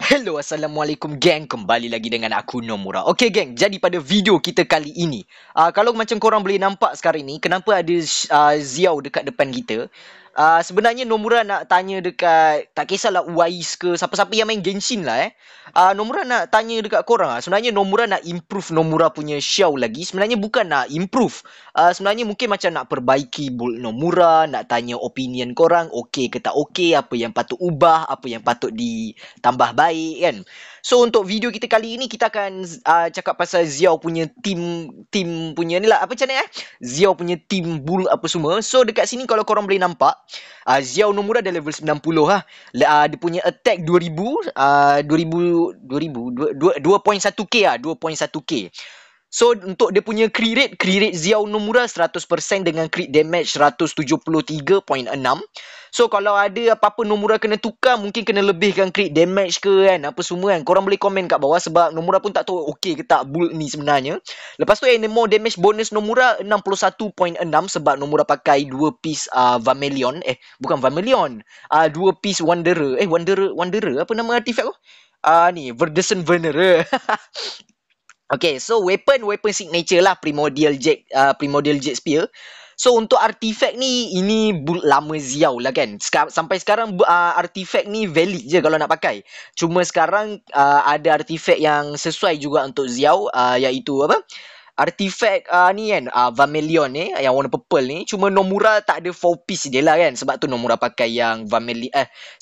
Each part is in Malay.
Hello, Assalamualaikum geng. Kembali lagi dengan aku Nomura. Okay geng, jadi pada video kita kali ini, kalau macam korang boleh nampak sekarang ni, kenapa ada Ziao dekat depan kita? Sebenarnya Nomura nak tanya dekat, tak kisahlah Uwais ke, siapa-siapa yang main Genshin lah Nomura nak tanya dekat korang sebenarnya Nomura nak improve Nomura punya Xiao lagi. Sebenarnya bukan nak improve. Sebenarnya mungkin macam nak perbaiki build Nomura, nak tanya opinion korang, okay ke tak okay, apa yang patut ubah, apa yang patut tambah baik kan. So untuk video kita kali ini kita akan cakap pasal Xiao punya team punya ni lah, apa macam ni Xiao punya team bull apa semua. So dekat sini kalau korang boleh nampak, Xiao Nomura dah level 90 dia punya attack 2.1k 2.1k. So untuk dia punya crit rate Xiao Nomura 100% dengan crit damage 173.6. So kalau ada apa-apa Nomura kena tukar, mungkin kena lebihkan crit damage ke kan, apa semua kan. Korang boleh komen kat bawah sebab Nomura pun tak tahu okey ke tak build ni sebenarnya. Lepas tu animal damage bonus Nomura 61.6 sebab Nomura pakai 2 piece Vermilion. Bukan Vermilion. 2 piece Wanderer. Wanderer apa nama artifact tu? Ni Verdescent Venerer. Okay, so weapon signature lah Primordial Jet Spear. So untuk artifact ni, ini build lama Xiao lah kan. Sampai sekarang artifact ni valid je kalau nak pakai. Cuma sekarang ada artifact yang sesuai juga untuk Xiao, iaitu apa? Artifact ni kan, Vermilion ni yang warna purple ni. Cuma Nomura tak ada 4 piece dia lah kan. Sebab tu Nomura pakai yang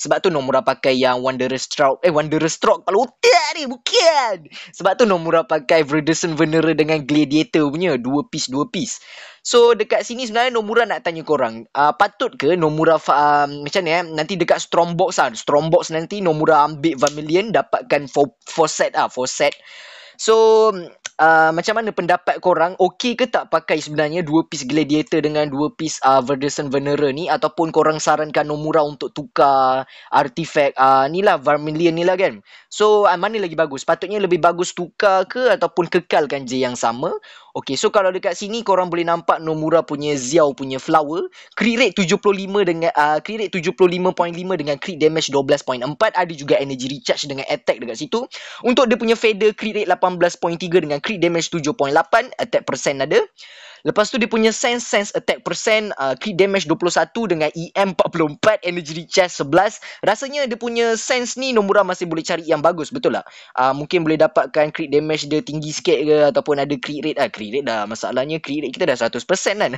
sebab tu Nomura pakai yang Wanderer Stroke kepala otak ni, bukan. Sebab tu Nomura pakai Verdescent Venerer dengan Gladiator punya 2 piece. So dekat sini sebenarnya Nomura nak tanya korang, patut ke Nomura macam ni nanti dekat Strongbox nanti Nomura ambil Vermilion, dapatkan 4 set. So macam mana pendapat korang? Okey ke tak pakai sebenarnya 2 piece Gladiator dengan 2 piece Verdescent Venerer ni? Ataupun korang sarankan Nomura untuk tukar artifact ni lah, Vermilion ni lah kan? So mana lagi bagus? Patutnya lebih bagus tukar ke ataupun kekalkan je yang sama? Okay, so kalau dekat sini korang boleh nampak Nomura punya Xiao punya flower, crit rate 75 dengan crit rate 75.5 dengan crit damage 12.4, ada juga energy recharge dengan attack dekat situ. Untuk dia punya feather, crit rate 18.3 dengan crit damage 7.8, attack percent ada. Lepas tu dia punya sense attack percent, crit damage 21 dengan EM 44, energy recharge 11. Rasanya dia punya sense ni Nomura masih boleh cari yang bagus, betul tak? Mungkin boleh dapatkan crit damage dia tinggi sikit ke, ataupun ada crit rate. Crit rate dah, masalahnya crit rate kita dah 100% kan.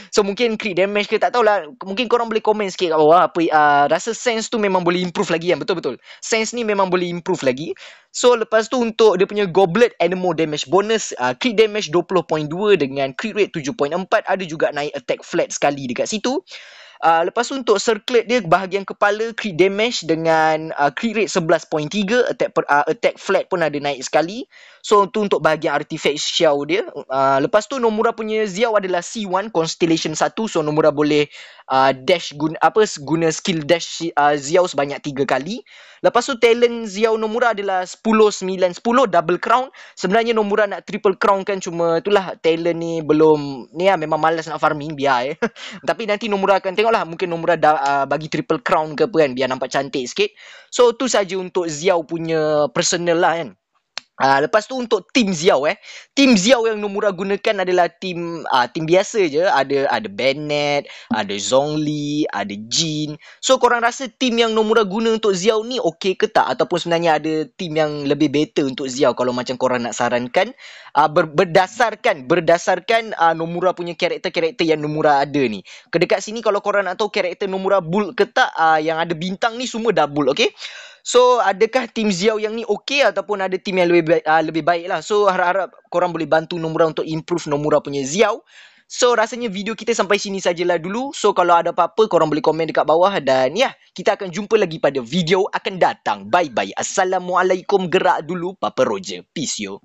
So mungkin crit damage ke tak tahulah. Mungkin korang boleh komen sikit kat bawah apa rasa sense tu memang boleh improve lagi kan. Betul-betul. Sense ni memang boleh improve lagi. So lepas tu untuk dia punya goblet animal damage bonus, crit damage 20.2 dengan crit rate 7.4, ada juga naik attack flat sekali dekat situ. Lepas tu untuk circlet dia, bahagian kepala crit damage dengan crit rate 11.3, attack flat pun ada naik sekali. So tu untuk bahagian artifact Xiao dia. Lepas tu Nomura punya Xiao adalah C1 Constellation 1. So Nomura boleh guna skill dash Xiao sebanyak 3 kali. Lepas tu talent Xiao Nomura adalah 10 9 10 double crown. Sebenarnya Nomura nak triple crown kan, cuma itulah talent ni belum ni memang malas nak farming, biar tapi nanti Nomura akan tengoklah, mungkin Nomura bagi triple crown ke apa kan, biar nampak cantik sikit. So tu saja untuk Xiao punya personal lah kan. Lepas tu untuk tim Xiao Tim Xiao yang Nomura gunakan adalah tim biasa je. Ada Bennett, ada Zhongli, ada Jin. So korang rasa tim yang Nomura guna untuk Xiao ni okey ke tak? Ataupun sebenarnya ada tim yang lebih better untuk Xiao kalau macam korang nak sarankan, berdasarkan Nomura punya karakter-karakter yang Nomura ada ni. Kedekat sini kalau korang nak tahu karakter Nomura bull ke tak, yang ada bintang ni semua dah bull, okey? So adakah tim Xiao yang ni okey ataupun ada tim yang lebih baik lah. So harap-harap korang boleh bantu Nomura untuk improve Nomura punya Xiao. So rasanya video kita sampai sini sajalah dulu. So kalau ada apa-apa korang boleh komen dekat bawah. Dan kita akan jumpa lagi pada video akan datang. Bye bye. Assalamualaikum. Gerak dulu Papa Roger. Peace yo.